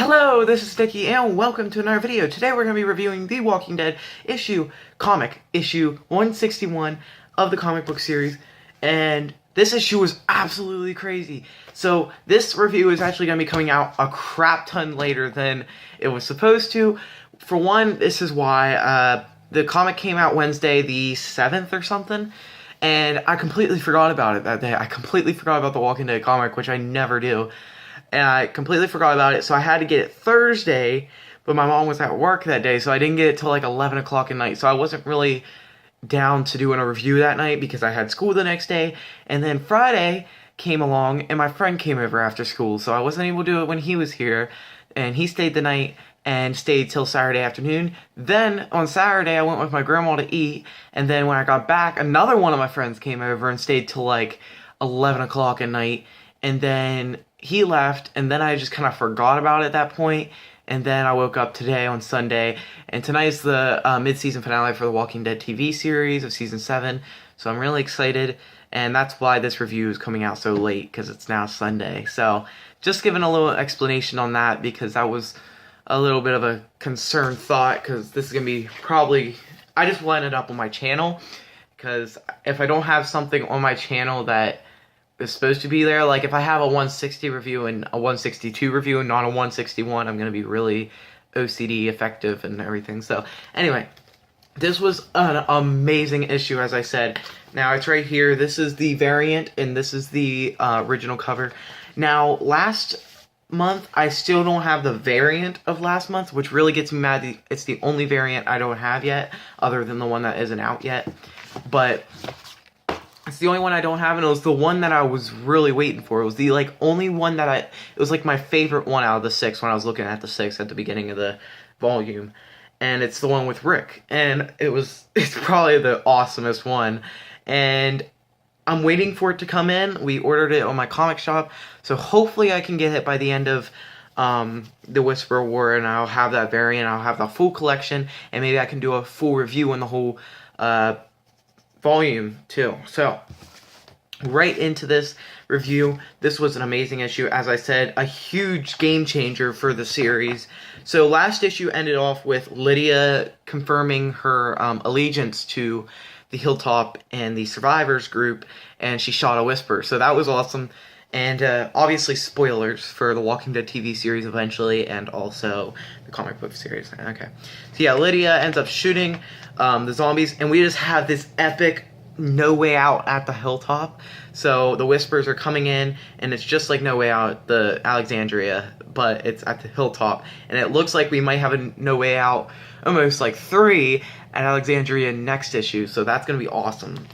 Hello, this is Sticky, and welcome to another video. Today we're going to be reviewing The Walking Dead comic issue 161 of the comic book series, and this issue was absolutely crazy. So this review is actually going to be coming out a crap ton later than it was supposed to. For one, this is why the comic came out Wednesday the 7th or something, and I completely forgot about it that day. I completely forgot about the Walking Dead comic, which I never do. And I completely forgot about it, so I had to get it Thursday, but my mom was at work that day, so I didn't get it till like 11 o'clock at night, so I wasn't really down to doing a review that night because I had school the next day. And then Friday came along, and my friend came over after school, so I wasn't able to do it when he was here, and he stayed the night and stayed till Saturday afternoon. Then on Saturday I went with my grandma to eat, and then when I got back, another one of my friends came over and stayed till like 11 o'clock at night, and then he left, and then I just kind of forgot about it at that point. And then I woke up today on Sunday, and tonight is the mid-season finale for the Walking Dead TV series of Season 7, so I'm really excited, and that's why this review is coming out so late, because it's now Sunday. So, just giving a little explanation on that, because that was a little bit of a concerned thought, because this is going to be probably... I just want it up on my channel, because if I don't have something on my channel that is supposed to be there, like if I have a 160 review and a 162 review and not a 161, I'm going to be really OCD effective and everything. So anyway, this was an amazing issue, as I said. Now it's right here. This is the variant and this is the original cover. Now last month I still don't have the variant of last month, which really gets me mad. It's the only variant I don't have yet, other than the one that isn't out yet. But it's the only one I don't have, and it was the one that I was really waiting for. It was the, only one that it was, my favorite one out of the 6 when I was looking at the 6 at the beginning of the volume. And it's the one with Rick. And it's probably the awesomest one. And I'm waiting for it to come in. We ordered it on my comic shop, so hopefully I can get it by the end of the Whisper War, and I'll have that variant, I'll have the full collection, and maybe I can do a full review on the whole volume too. So right into this review. This was an amazing issue, as I said, a huge game changer for the series. So last issue ended off with Lydia confirming her allegiance to the Hilltop and the Survivors group, and she shot a Whisper, so that was awesome. And obviously spoilers for the Walking Dead TV series eventually, and also the comic book series. Okay. So yeah, Lydia ends up shooting the zombies, and we just have this epic No Way Out at the Hilltop. So the Whispers are coming in, and it's just like No Way Out, the Alexandria, but it's at the Hilltop. And it looks like we might have a No Way Out, almost like 3, at Alexandria next issue, so that's going to be awesome.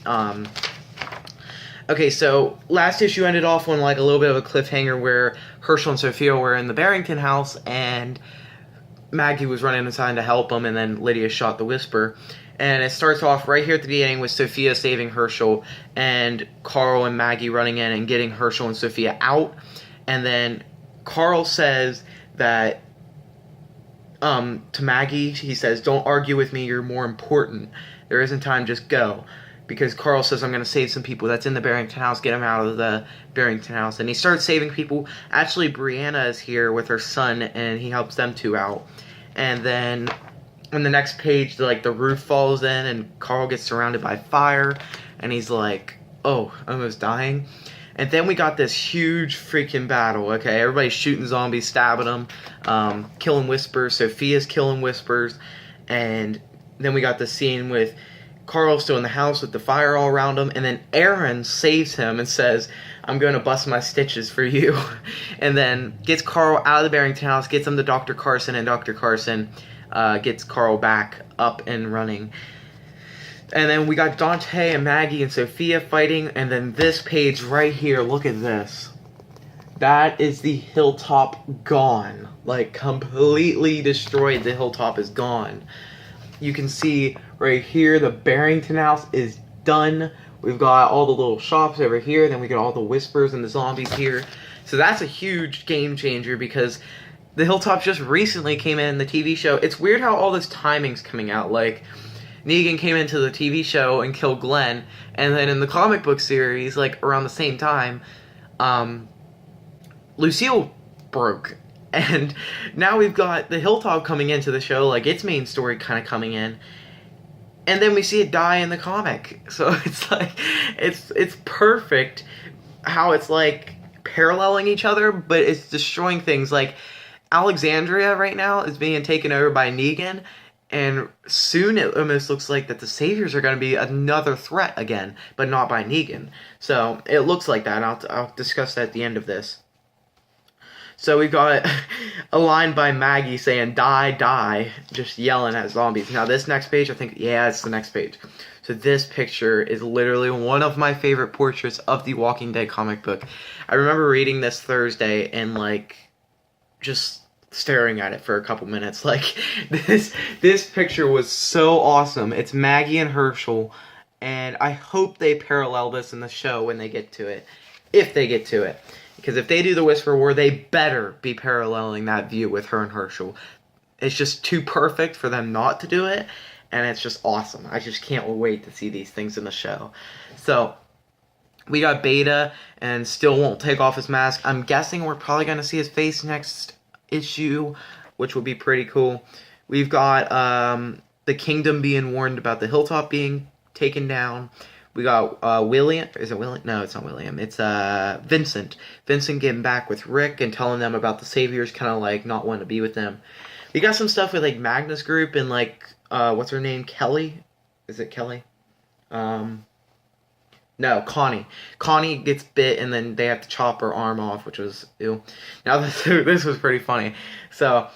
Okay, so last issue ended off on a little bit of a cliffhanger where Herschel and Sophia were in the Barrington house, and Maggie was running inside to help them, and then Lydia shot the Whisper. And it starts off right here at the beginning with Sophia saving Herschel, and Carl and Maggie running in and getting Herschel and Sophia out. And then Carl says that to Maggie, he says, "Don't argue with me, you're more important. There isn't time, just go." Because Carl says, "I'm going to save some people that's in the Barrington house, get them out of the Barrington house." And he starts saving people. Actually, Brianna is here with her son, and he helps them two out. And then on the next page, the roof falls in, and Carl gets surrounded by fire, and he's like, oh, almost dying. And then we got this huge freaking battle, okay? Everybody's shooting zombies, stabbing them, killing Whispers. Sophia's killing Whispers. And then we got the scene with Carl still in the house with the fire all around him, and then Aaron saves him and says, "I'm going to bust my stitches for you." And then gets Carl out of the Barrington house, gets him to Dr. Carson, and Dr. Carson gets Carl back up and running. And then we got Dante and Maggie and Sophia fighting, and then this page right here, look at this. That is the Hilltop gone. Completely destroyed. The Hilltop is gone. You can see right here, the Barrington house is done. We've got all the little shops over here, then we got all the Whispers and the zombies here. So that's a huge game changer, because the Hilltop just recently came in the TV show. It's weird how all this timing's coming out. Negan came into the TV show and killed Glenn, and then in the comic book series, around the same time, Lucille broke, And now we've got the Hilltop coming into the show, like its main story kind of coming in. And then we see it die in the comic. So it's like, it's perfect how it's like paralleling each other, but it's destroying things. Like Alexandria right now is being taken over by Negan, and soon it almost looks like that the Saviors are going to be another threat again, but not by Negan. So it looks like that, and I'll discuss that at the end of this. So we've got a line by Maggie saying, "Die, die," just yelling at zombies. Now this next page, I think, yeah, it's the next page. So this picture is literally one of my favorite portraits of the Walking Dead comic book. I remember reading this Thursday and, like, just staring at it for a couple minutes. Like, this picture was so awesome. It's Maggie and Herschel, and I hope they parallel this in the show when they get to it. If they get to it. Because if they do the Whisper War, they better be paralleling that view with her and Herschel. It's just too perfect for them not to do it, and it's just awesome. I just can't wait to see these things in the show. So, we got Beta, and still won't take off his mask. I'm guessing we're probably going to see his face next issue, which would be pretty cool. We've got the Kingdom being warned about the Hilltop being taken down. We got William. Is it William? No, it's not William. It's Vincent. Vincent getting back with Rick and telling them about the Saviors, kind of like not wanting to be with them. We got some stuff with like Magnus Group and like what's her name? Kelly? Is it Kelly? No, Connie. Connie gets bit and then they have to chop her arm off, which was ew. Now this was pretty funny. So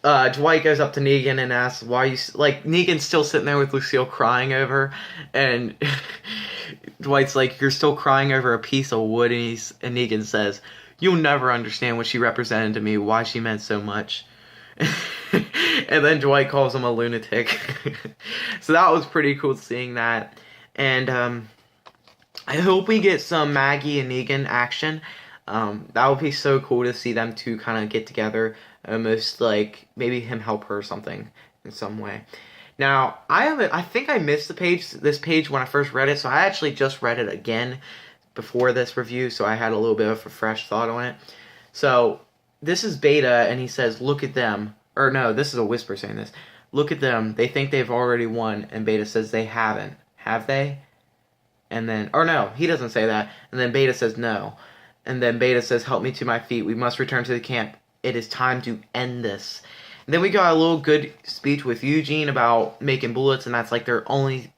Dwight goes up to Negan and asks why you, like, Negan's still sitting there with Lucille crying over, and Dwight's like, "You're still crying over a piece of wood," and Negan says, "You'll never understand what she represented to me, why she meant so much." And then Dwight calls him a lunatic. So that was pretty cool seeing that. And I hope we get some Maggie and Negan action. That would be so cool to see them two kind of get together, almost like maybe him help her or something in some way. Now, I think I missed this page when I first read it, so I actually just read it again before this review, so I had a little bit of a fresh thought on it. So, this is Beta, and he says, "Look at them." Or no, this is a Whisper saying this. "Look at them. They think they've already won." And Beta says, "They haven't. Have they?" And then, or no, he doesn't say that. And then Beta says, "No." And then Beta says, "Help me to my feet. We must return to the camp. It is time to end this." And then we got a little good speech with Eugene about making bullets, and that's like their only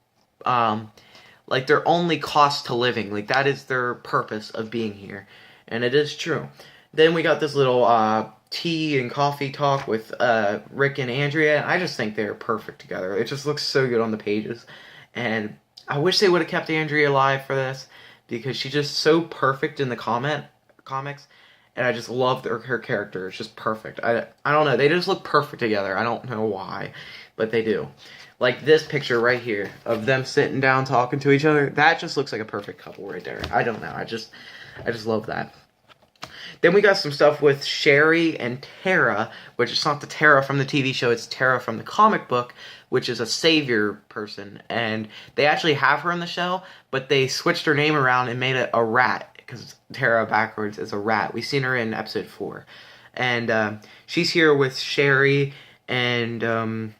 cost to living. Like, that is their purpose of being here. And it is true. Then we got this little tea and coffee talk with Rick and Andrea. I just think they're perfect together. It just looks so good on the pages. And I wish they would have kept Andrea alive for this, because she's just so perfect in the comics, and I just love her character. It's just perfect. I don't know, they just look perfect together. I don't know why, but they do. Like this picture right here of them sitting down talking to each other, that just looks like a perfect couple right there. I don't know, I just love that. Then we got some stuff with Sherry and Tara, which is not the Tara from the TV show, it's Tara from the comic book, which is a savior person. And they actually have her in the show, but they switched her name around and made it a rat, because Tara backwards is a rat. We've seen her in episode 4. And she's here with Sherry, and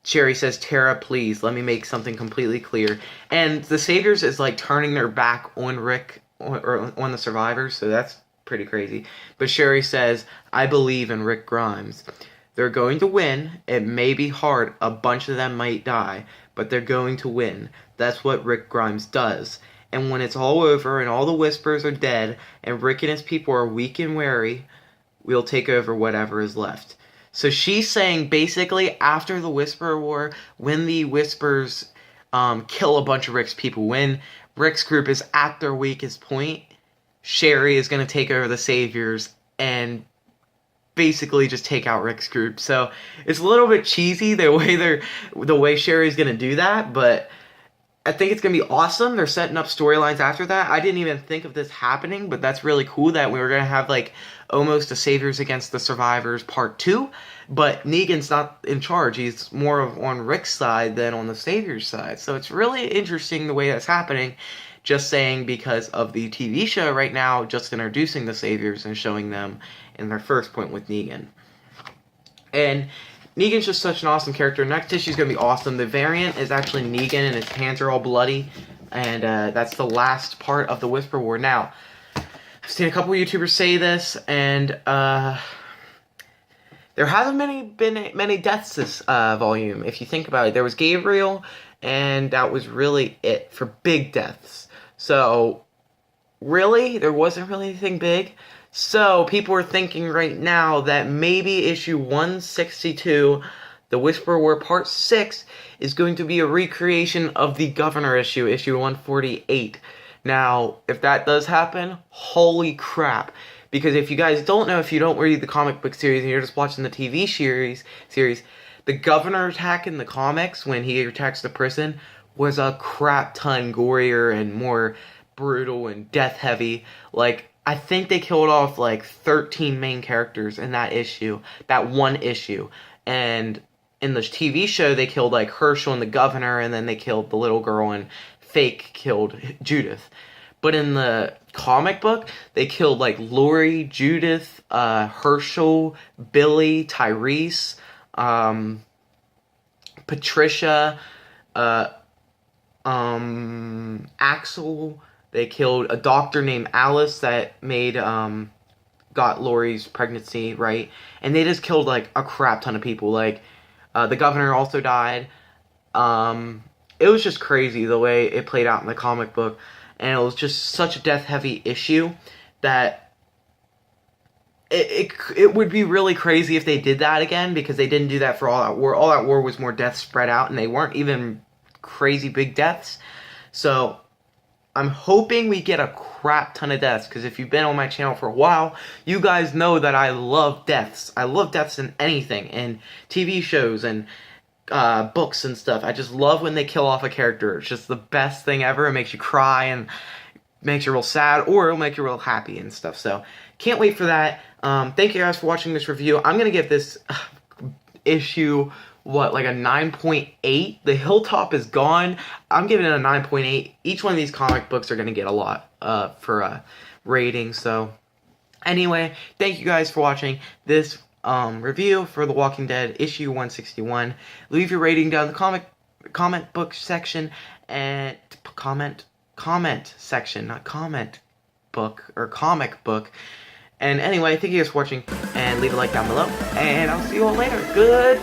Sherry says, "Tara, please, let me make something completely clear." And the Saviors is like turning their back on Rick, or on the survivors, so that's pretty crazy. But Sherry says, "I believe in Rick Grimes. They're going to win. It may be hard. A bunch of them might die, but they're going to win. That's what Rick Grimes does. And when it's all over and all the Whispers are dead and Rick and his people are weak and weary, we'll take over whatever is left." So she's saying basically after the Whisper War, when the Whispers kill a bunch of Rick's people, when Rick's group is at their weakest point, Sherry is going to take over the Saviors and basically just take out Rick's group. So it's a little bit cheesy the way Sherry's going to do that, but I think it's going to be awesome. They're setting up storylines after that. I didn't even think of this happening, but that's really cool that we were going to have like almost a Saviors against the Survivors part 2, but Negan's not in charge. He's more on Rick's side than on the Saviors side. So it's really interesting the way that's happening. Just saying, because of the TV show right now, just introducing the Saviors and showing them in their first point with Negan. And Negan's just such an awesome character. Next issue's gonna be awesome. The variant is actually Negan, and his hands are all bloody. And that's the last part of the Whisper War. Now, I've seen a couple of YouTubers say this, and there hasn't been many deaths this volume. If you think about it, there was Gabriel, and that was really it for big deaths. So, really, there wasn't really anything big. So, people are thinking right now that maybe issue 162, The Whisper War Part 6, is going to be a recreation of the Governor issue, issue 148. Now, if that does happen, holy crap. Because if you guys don't know, if you don't read the comic book series and you're just watching the TV series, the Governor attack in the comics, when he attacks the prison, was a crap ton gorier and more brutal and death heavy. Like, I think they killed off like 13 main characters in that issue, that one issue. And in the TV show, they killed like Herschel and the Governor, and then they killed the little girl, and Fake killed Judith. But in the comic book, they killed like Lori, Judith, Herschel, Billy, Tyrese, Patricia, Axel. They killed a doctor named Alice that got Lori's pregnancy, right? And they just killed like a crap ton of people. Like, the Governor also died. It was just crazy the way it played out in the comic book. And it was just such a death-heavy issue that it would be really crazy if they did that again, because they didn't do that for All Out War. All Out War was more deaths spread out, and they weren't even crazy big deaths. So I'm hoping we get a crap ton of deaths, because if you've been on my channel for a while, you guys know that I love deaths. I love deaths in anything, in TV shows and books and stuff. I just love when they kill off a character. It's just the best thing ever. It makes you cry and makes you real sad, or it'll make you real happy and stuff. So, can't wait for that. Thank you guys for watching this review. I'm gonna give this issue, like a 9.8. The Hilltop is gone. I'm giving it a 9.8. Each one of these comic books are gonna get a lot for rating. So, anyway, thank you guys for watching this review for The Walking Dead issue 161. Leave your rating down in the comment book section, and comment section, not comment book or comic book. And anyway, thank you guys for watching, and leave a like down below, and I'll see you all later. Good